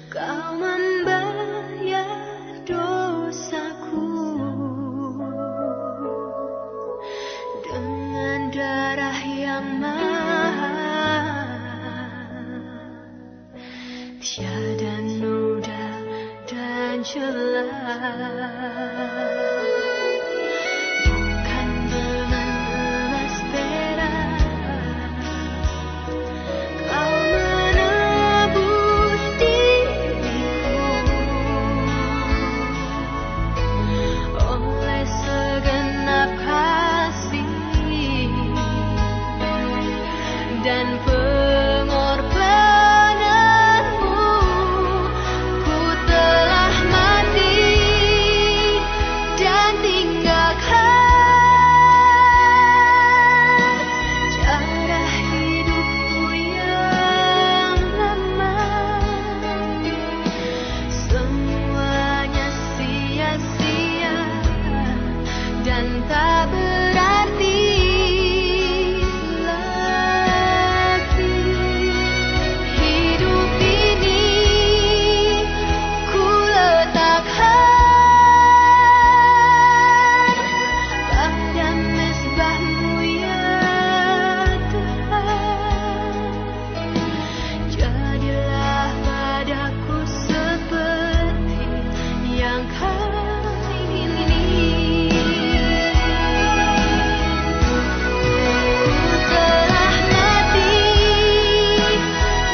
Kau membayar dosaku dengan darah yang mahal, tiada noda dan celah. Bukan dengan emas perak kau menebus diriku, oleh segenap kasih dan pengorbananmu, ku telah mati dan tinggalkan cara hidupku yang lama. Semuanya sia-sia dan tak berarti lagi. Hidup ini ku letakkan pada mezbahmu ya Tuhan. Jadilah padaku seperti yang kau ingini. Ku telah mati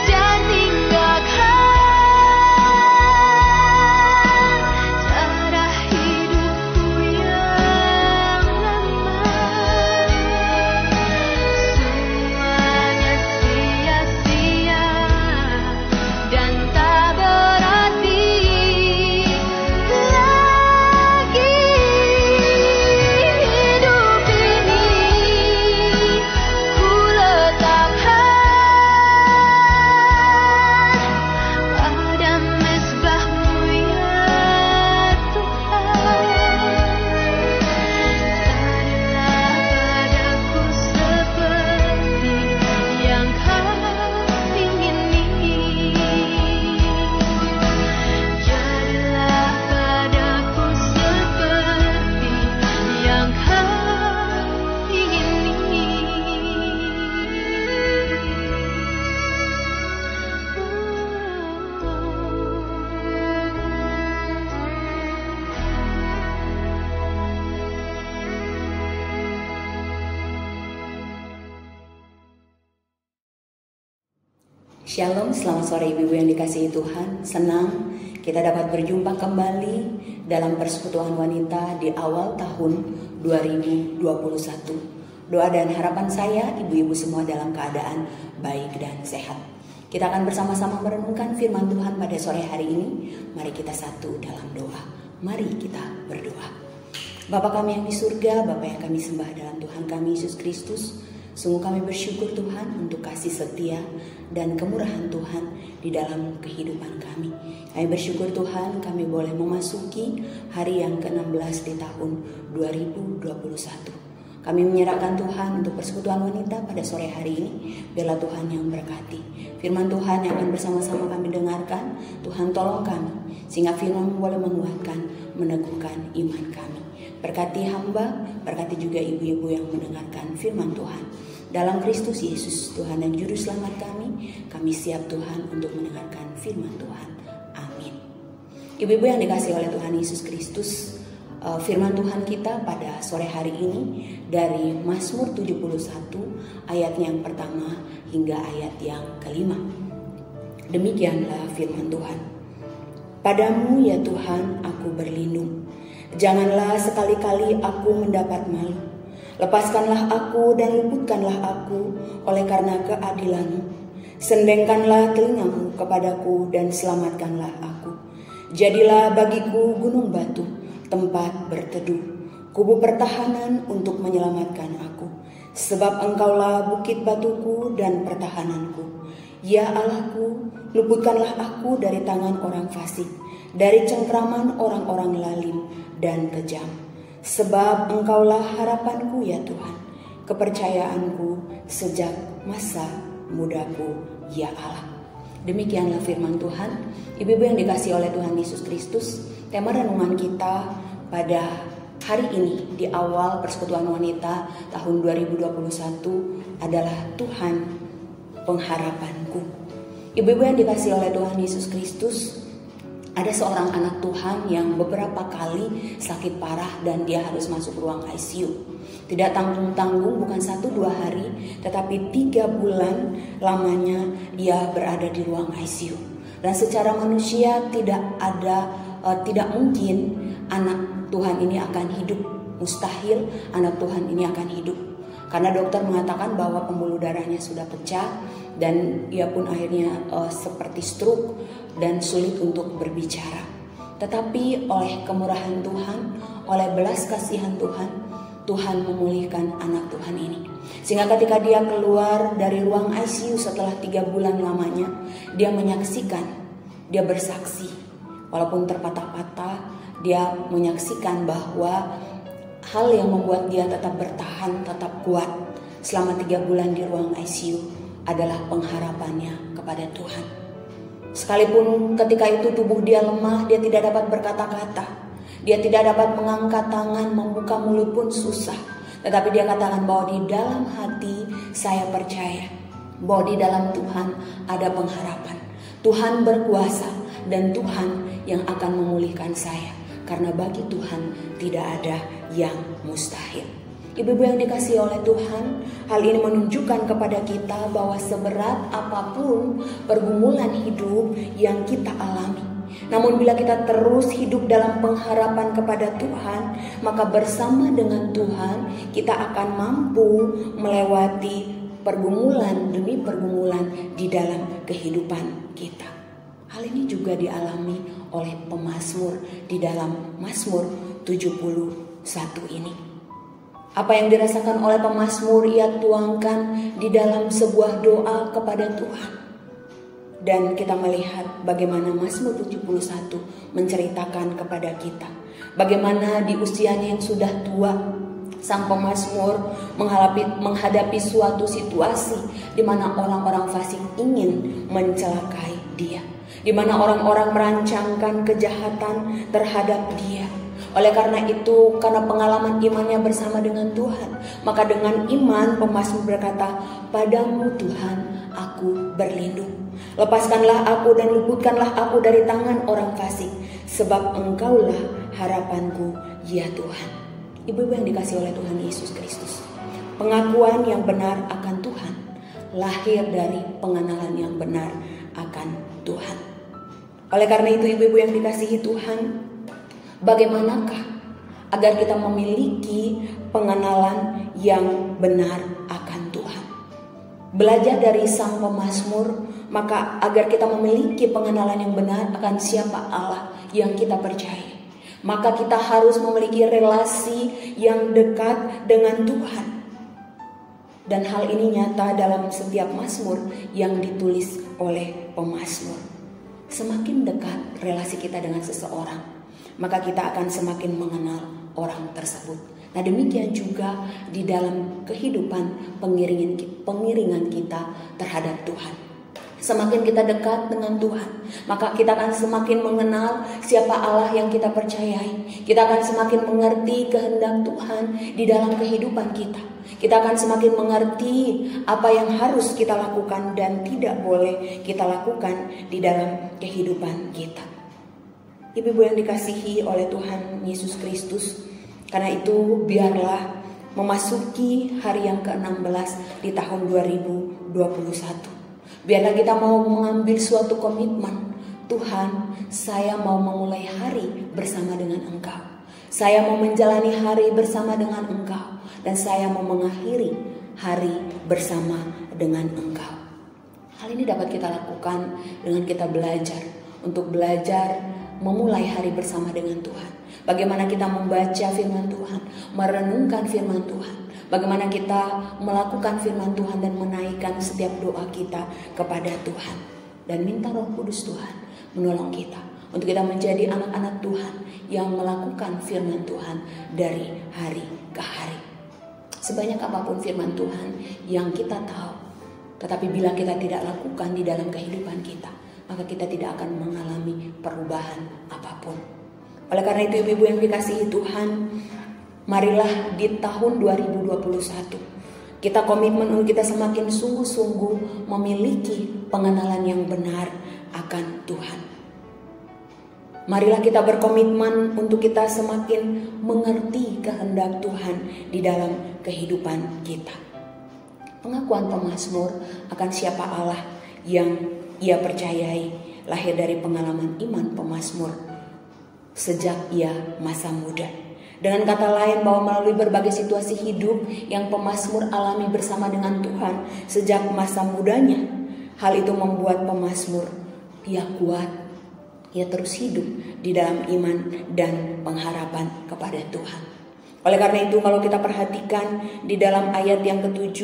dan tinggalkan cara hidupku yang lama. Semuanya sia-sia dan tak berarti lagi. Hidup ini ku letakkan pada mezbahmu ya Tuhan. Jadilah padaku seperti yang kau ingini. Jadilah padaku seperti yang kau ingini. Shalom, selamat sore ibu-ibu yang dikasihi Tuhan. Senang kita dapat berjumpa kembali dalam persekutuan wanita di awal tahun 2021. Doa dan harapan saya ibu-ibu semua dalam keadaan baik dan sehat. Kita akan bersama-sama merenungkan firman Tuhan pada sore hari ini. Mari kita satu dalam doa. Mari kita berdoa. Bapa kami yang di surga, Bapa yang kami sembah dalam Tuhan kami Yesus Kristus, sungguh kami bersyukur Tuhan untuk kasih setia dan kemurahan Tuhan di dalam kehidupan kami. Kami bersyukur Tuhan kami boleh memasuki hari yang ke-16 di tahun 2021. Kami menyerahkan Tuhan untuk persekutuan wanita pada sore hari ini. Biarlah Tuhan yang berkati. Firman Tuhan yang akan bersama-sama kami dengarkan, Tuhan tolong kami sehingga firman boleh menguatkan, meneguhkan iman kami. Berkati hamba, berkati juga ibu-ibu yang mendengarkan firman Tuhan. Dalam Kristus Yesus, Tuhan dan Juru Selamat kami siap Tuhan untuk mendengarkan firman Tuhan. Amin. Ibu-ibu yang dikasihi oleh Tuhan Yesus Kristus, firman Tuhan kita pada sore hari ini dari Mazmur 71 ayat yang pertama hingga ayat yang kelima. Demikianlah firman Tuhan. Padamu ya Tuhan aku berlindung. Janganlah sekali-kali aku mendapat malu. Lepaskanlah aku dan luputkanlah aku oleh karena keadilan-Mu. Sendengkanlah telingamu kepadaku dan selamatkanlah aku. Jadilah bagiku gunung batu, tempat berteduh, kubu pertahanan untuk menyelamatkan aku. Sebab Engkaulah bukit batuku dan pertahananku. Ya Allahku, luputkanlah aku dari tangan orang fasik, dari cengkraman orang-orang lalim dan kejam. Sebab Engkaulah harapanku ya Tuhan, kepercayaanku sejak masa mudaku, ya Allah. Demikianlah firman Tuhan. Ibu-ibu yang dikasihi oleh Tuhan Yesus Kristus, tema renungan kita pada hari ini di awal Persekutuan Wanita tahun 2021 adalah Tuhan pengharapanku. Ibu-ibu yang dikasihi oleh Tuhan Yesus Kristus, ada seorang anak Tuhan yang beberapa kali sakit parah dan dia harus masuk ruang ICU. Tidak tanggung-tanggung, bukan 1-2 hari, tetapi 3 bulan lamanya dia berada di ruang ICU. Dan secara manusia tidak mungkin anak Tuhan ini akan hidup. Mustahil anak Tuhan ini akan hidup. Karena dokter mengatakan bahwa pembuluh darahnya sudah pecah dan ia pun akhirnya seperti stroke dan sulit untuk berbicara. Tetapi oleh kemurahan Tuhan, oleh belas kasihan Tuhan, Tuhan memulihkan anak Tuhan ini. Sehingga ketika dia keluar dari ruang ICU setelah 3 bulan lamanya, dia menyaksikan, dia bersaksi. Walaupun terpatah-patah, dia menyaksikan bahwa hal yang membuat dia tetap bertahan, tetap kuat selama 3 bulan di ruang ICU adalah pengharapannya kepada Tuhan. Sekalipun ketika itu tubuh dia lemah, dia tidak dapat berkata-kata, dia tidak dapat mengangkat tangan, membuka mulut pun susah. Tetapi dia katakan bahwa di dalam hati saya percaya bahwa di dalam Tuhan ada pengharapan. Tuhan berkuasa dan Tuhan yang akan memulihkan saya. Karena bagi Tuhan tidak ada yang mustahil. Ibu-ibu yang dikasihi oleh Tuhan, hal ini menunjukkan kepada kita bahwa seberat apapun pergumulan hidup yang kita alami, namun bila kita terus hidup dalam pengharapan kepada Tuhan, maka bersama dengan Tuhan kita akan mampu melewati pergumulan demi pergumulan di dalam kehidupan kita. Hal ini juga dialami oleh pemazmur di dalam Mazmur 71 ini. Apa yang dirasakan oleh pemazmur ia tuangkan di dalam sebuah doa kepada Tuhan. Dan kita melihat bagaimana Mazmur 71 menceritakan kepada kita bagaimana di usianya yang sudah tua, sang pemazmur menghadapi suatu situasi di mana orang-orang fasik ingin mencelakai dia, di mana orang-orang merancangkan kejahatan terhadap dia. Oleh karena itu, karena pengalaman imannya bersama dengan Tuhan, maka dengan iman pemazmur berkata, "Padamu Tuhan aku berlindung. Lepaskanlah aku dan luputkanlah aku dari tangan orang fasik, sebab Engkaulah harapanku, ya Tuhan." Ibu-ibu yang dikasihi oleh Tuhan Yesus Kristus, pengakuan yang benar akan Tuhan lahir dari pengenalan yang benar akan Tuhan. Oleh karena itu, ibu-ibu yang dikasihi Tuhan, bagaimanakah agar kita memiliki pengenalan yang benar akan Tuhan? Belajar dari sang pemazmur, maka agar kita memiliki pengenalan yang benar akan siapa Allah yang kita percaya, maka kita harus memiliki relasi yang dekat dengan Tuhan. Dan hal ini nyata dalam setiap mazmur yang ditulis oleh pemazmur. Semakin dekat relasi kita dengan seseorang, maka kita akan semakin mengenal orang tersebut. Nah, demikian juga di dalam kehidupan pengiringan kita terhadap Tuhan. Semakin kita dekat dengan Tuhan, maka kita akan semakin mengenal siapa Allah yang kita percayai. Kita akan semakin mengerti kehendak Tuhan di dalam kehidupan kita. Kita akan semakin mengerti apa yang harus kita lakukan dan tidak boleh kita lakukan di dalam kehidupan kita. Ibu-ibu yang dikasihi oleh Tuhan Yesus Kristus, karena itu biarlah memasuki hari yang ke-16 di tahun 2021. Biarlah kita mau mengambil suatu komitmen. Tuhan, saya mau memulai hari bersama dengan Engkau. Saya mau menjalani hari bersama dengan Engkau. Dan saya mau mengakhiri hari bersama dengan Engkau. Hal ini dapat kita lakukan dengan kita belajar memulai hari bersama dengan Tuhan. Bagaimana kita membaca firman Tuhan, merenungkan firman Tuhan. Bagaimana kita melakukan firman Tuhan dan menaikkan setiap doa kita kepada Tuhan. Dan minta Roh Kudus Tuhan menolong kita untuk kita menjadi anak-anak Tuhan yang melakukan firman Tuhan dari hari ke hari. Sebanyak apapun firman Tuhan yang kita tahu, Tetapi bila kita tidak lakukan di dalam kehidupan kita, maka kita tidak akan mengalami perubahan apapun. Oleh karena itu ibu-ibu yang dikasihi Tuhan, marilah di tahun 2021 kita komitmen untuk kita semakin sungguh-sungguh memiliki pengenalan yang benar akan Tuhan. Marilah kita berkomitmen untuk kita semakin mengerti kehendak Tuhan di dalam kehidupan kita. Pengakuan pemazmur akan siapa Allah yang ia percayai lahir dari pengalaman iman pemazmur sejak ia masa muda. Dengan kata lain bahwa melalui berbagai situasi hidup yang pemazmur alami bersama dengan Tuhan sejak masa mudanya, hal itu membuat pemazmur ia kuat, ia terus hidup di dalam iman dan pengharapan kepada Tuhan. Oleh karena itu kalau kita perhatikan di dalam ayat yang ke-7,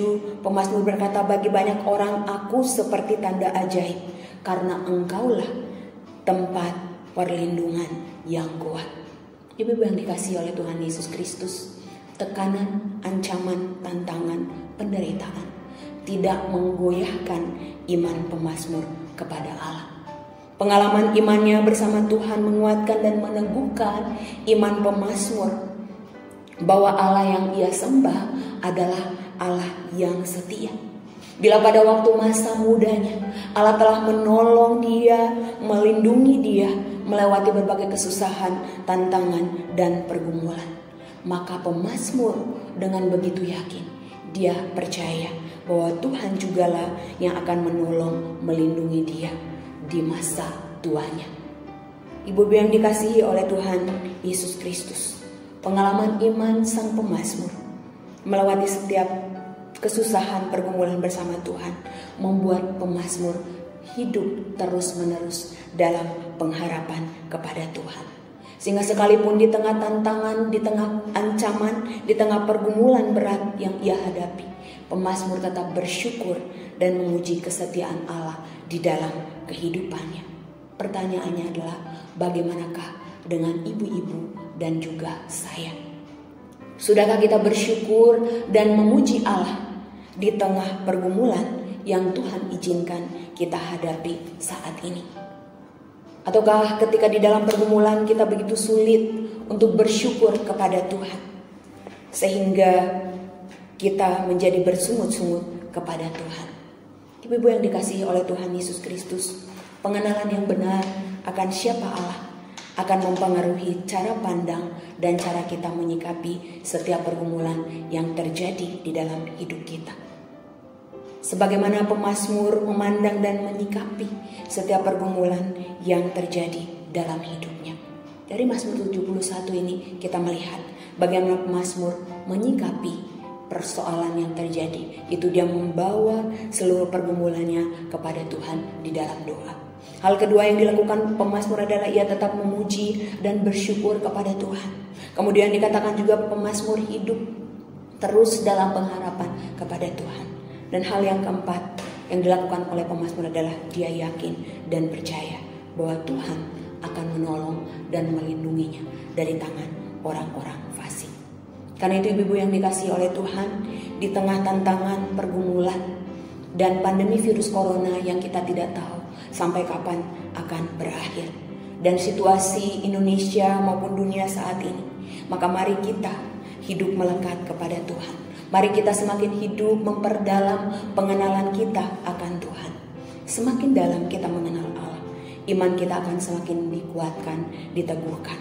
pemazmur berkata, bagi banyak orang aku seperti tanda ajaib, karena engkaulah tempat perlindungan yang kuat. Ibu-ibu yang dikasihi oleh Tuhan Yesus Kristus, tekanan, ancaman, tantangan, penderitaan tidak menggoyahkan iman pemazmur kepada Allah. Pengalaman imannya bersama Tuhan menguatkan dan meneguhkan iman pemazmur bahwa Allah yang ia sembah adalah Allah yang setia. Bila pada waktu masa mudanya Allah telah menolong dia, melindungi dia melewati berbagai kesusahan, tantangan, dan pergumulan, maka pemazmur dengan begitu yakin dia percaya bahwa Tuhan jugalah yang akan menolong, melindungi dia di masa tuanya. Ibu-ibu yang dikasihi oleh Tuhan Yesus Kristus, pengalaman iman sang pemazmur melewati setiap kesusahan pergumulan bersama Tuhan membuat pemazmur hidup terus-menerus dalam pengharapan kepada Tuhan. Sehingga sekalipun di tengah tantangan, di tengah ancaman, di tengah pergumulan berat yang ia hadapi, pemazmur tetap bersyukur dan memuji kesetiaan Allah di dalam kehidupannya. Pertanyaannya adalah bagaimanakah dengan ibu-ibu dan juga saya? Sudahkah kita bersyukur dan memuji Allah di tengah pergumulan yang Tuhan izinkan kita hadapi saat ini? Ataukah ketika di dalam pergumulan kita begitu sulit untuk bersyukur kepada Tuhan sehingga kita menjadi bersungut-sungut kepada Tuhan? Ibu-ibu yang dikasihi oleh Tuhan Yesus Kristus, pengenalan yang benar akan siapa Allah akan mempengaruhi cara pandang dan cara kita menyikapi setiap pergumulan yang terjadi di dalam hidup kita. Sebagaimana pemazmur memandang dan menyikapi setiap pergumulan yang terjadi dalam hidupnya. Dari Mazmur 71 ini kita melihat bagaimana pemazmur menyikapi persoalan yang terjadi. Itu dia membawa seluruh pergumulannya kepada Tuhan di dalam doa. Hal kedua yang dilakukan pemazmur adalah ia tetap memuji dan bersyukur kepada Tuhan. Kemudian dikatakan juga pemazmur hidup terus dalam pengharapan kepada Tuhan. Dan hal yang keempat yang dilakukan oleh pemazmur adalah dia yakin dan percaya bahwa Tuhan akan menolong dan melindunginya dari tangan orang-orang fasik. Karena itu ibu-ibu yang dikasihi oleh Tuhan, di tengah tantangan, pergumulan, dan pandemi virus corona yang kita tidak tahu sampai kapan akan berakhir, dan situasi Indonesia maupun dunia saat ini, maka mari kita hidup melekat kepada Tuhan. Mari kita semakin hidup memperdalam pengenalan kita akan Tuhan. Semakin dalam kita mengenal Allah, iman kita akan semakin dikuatkan, diteguhkan.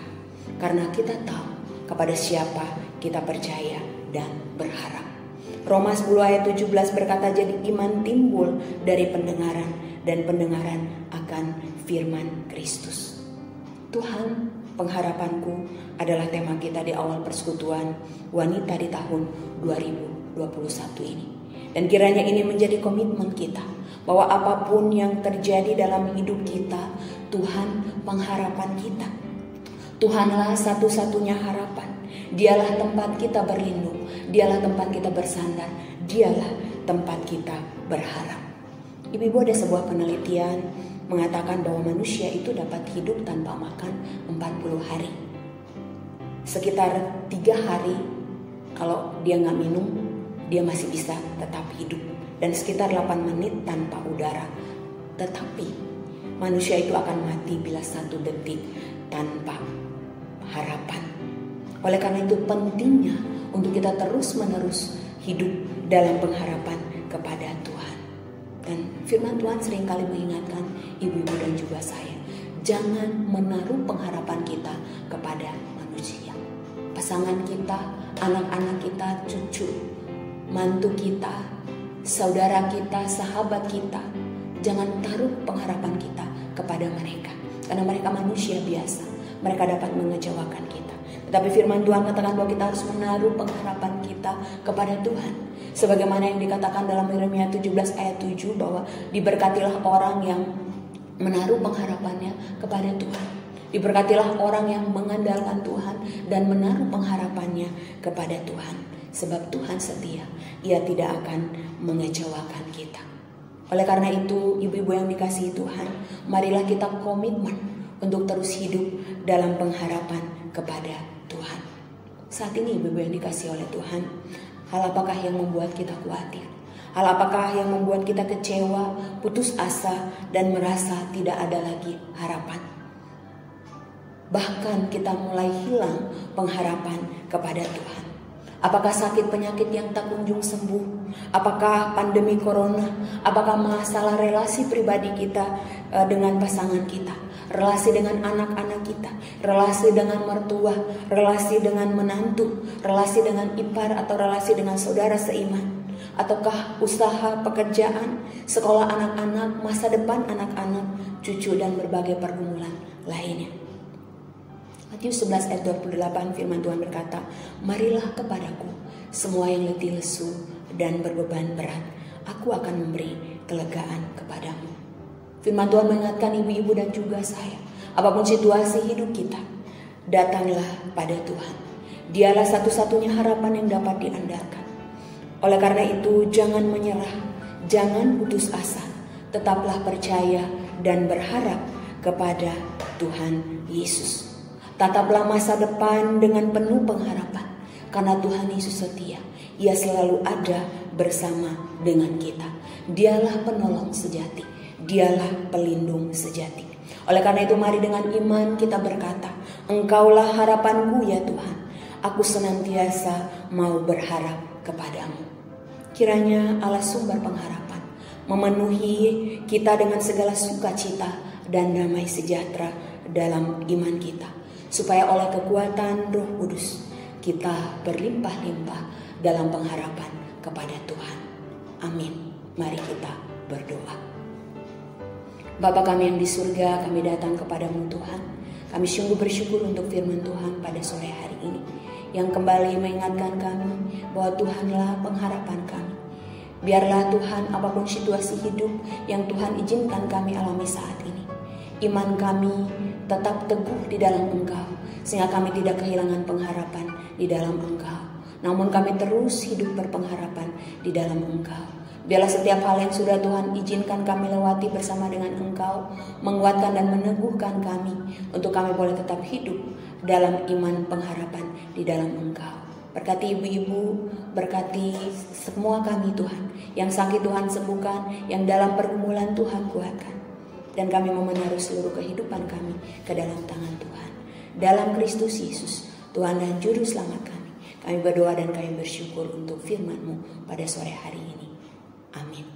Karena kita tahu kepada siapa kita percaya dan berharap. Roma 10 ayat 17 berkata, jadi iman timbul dari pendengaran, dan pendengaran akan firman Kristus. Tuhan, pengharapanku adalah tema kita di awal persekutuan wanita di tahun 2021 ini. Dan kiranya ini menjadi komitmen kita bahwa apapun yang terjadi dalam hidup kita, Tuhan pengharapan kita. Tuhanlah satu-satunya harapan. Dialah tempat kita berlindung, dialah tempat kita bersandar, dialah tempat kita berharap. Ibu-ibu, ada sebuah penelitian mengatakan bahwa manusia itu dapat hidup tanpa makan 40 hari. Sekitar 3 hari kalau dia nggak minum, dia masih bisa tetap hidup dan sekitar 8 menit tanpa udara. Tetapi manusia itu akan mati bila 1 detik tanpa harapan. Oleh karena itu pentingnya untuk kita terus-menerus hidup dalam pengharapan kepada Tuhan. Dan firman Tuhan seringkali mengingatkan ibu-ibu dan juga saya, jangan menaruh pengharapan kita kepada manusia. Pasangan kita, anak-anak kita, cucu, mantu kita, saudara kita, sahabat kita. Jangan taruh pengharapan kita kepada mereka. Karena mereka manusia biasa. Mereka dapat mengecewakan kita. Tetapi firman Tuhan katakan bahwa kita harus menaruh pengharapan kita kepada Tuhan. Sebagaimana yang dikatakan dalam Yeremia 17 ayat 7 bahwa diberkatilah orang yang menaruh pengharapannya kepada Tuhan. Diberkatilah orang yang mengandalkan Tuhan dan menaruh pengharapannya kepada Tuhan. Sebab Tuhan setia, Ia tidak akan mengecewakan kita. Oleh karena itu, ibu-ibu yang dikasihi Tuhan, marilah kita komitmen untuk terus hidup dalam pengharapan kepada Tuhan. Saat ini ibu-ibu yang dikasihi oleh Tuhan, hal apakah yang membuat kita khawatir? Hal apakah yang membuat kita kecewa, putus asa, dan merasa tidak ada lagi harapan? Bahkan kita mulai hilang pengharapan kepada Tuhan. Apakah sakit penyakit yang tak kunjung sembuh? Apakah pandemi corona? Apakah masalah relasi pribadi kita dengan pasangan kita? Relasi dengan anak-anak kita? Relasi dengan mertua? Relasi dengan menantu? Relasi dengan ipar atau relasi dengan saudara seiman? Ataukah usaha, pekerjaan, sekolah anak-anak, masa depan anak-anak, cucu, dan berbagai pergumulan lainnya? Matius 11 ayat 28 firman Tuhan berkata, marilah kepadaku semua yang letih lesu dan berbeban berat, aku akan memberi kelegaan kepadamu. Firman Tuhan mengingatkan ibu-ibu dan juga saya, apapun situasi hidup kita, datanglah pada Tuhan. Dialah satu-satunya harapan yang dapat diandalkan. Oleh karena itu, jangan menyerah, jangan putus asa, tetaplah percaya dan berharap kepada Tuhan Yesus. Tataplah masa depan dengan penuh pengharapan, karena Tuhan Yesus setia. Ia selalu ada bersama dengan kita. Dialah penolong sejati, Dialah pelindung sejati. Oleh karena itu, mari dengan iman kita berkata, Engkaulah harapanku ya Tuhan, aku senantiasa mau berharap kepadamu. Kiranya Allah sumber pengharapan memenuhi kita dengan segala sukacita dan damai sejahtera dalam iman kita, supaya oleh kekuatan Roh Kudus kita berlimpah-limpah dalam pengharapan kepada Tuhan. Amin. Mari kita berdoa. Bapa kami yang di surga, kami datang kepadamu Tuhan. Kami sungguh bersyukur untuk firman Tuhan pada sore hari ini, yang kembali mengingatkan kami bahwa Tuhanlah pengharapan kami. Biarlah Tuhan, apapun situasi hidup yang Tuhan izinkan kami alami saat ini, iman kami tetap teguh di dalam Engkau, sehingga kami tidak kehilangan pengharapan di dalam Engkau. Namun kami terus hidup berpengharapan di dalam Engkau. Biarlah setiap hal yang sudah Tuhan izinkan kami lewati bersama dengan Engkau, menguatkan dan meneguhkan kami, untuk kami boleh tetap hidup dalam iman pengharapan di dalam Engkau. Berkati ibu-ibu, berkati semua kami Tuhan, yang sakit Tuhan sembuhkan, yang dalam pergumulan Tuhan kuatkan. Dan kami mau menaruh seluruh kehidupan kami ke dalam tangan Tuhan. Dalam Kristus Yesus, Tuhan dan Juru Selamat kami. Kami berdoa dan kami bersyukur untuk firman-Mu pada sore hari ini. Amin.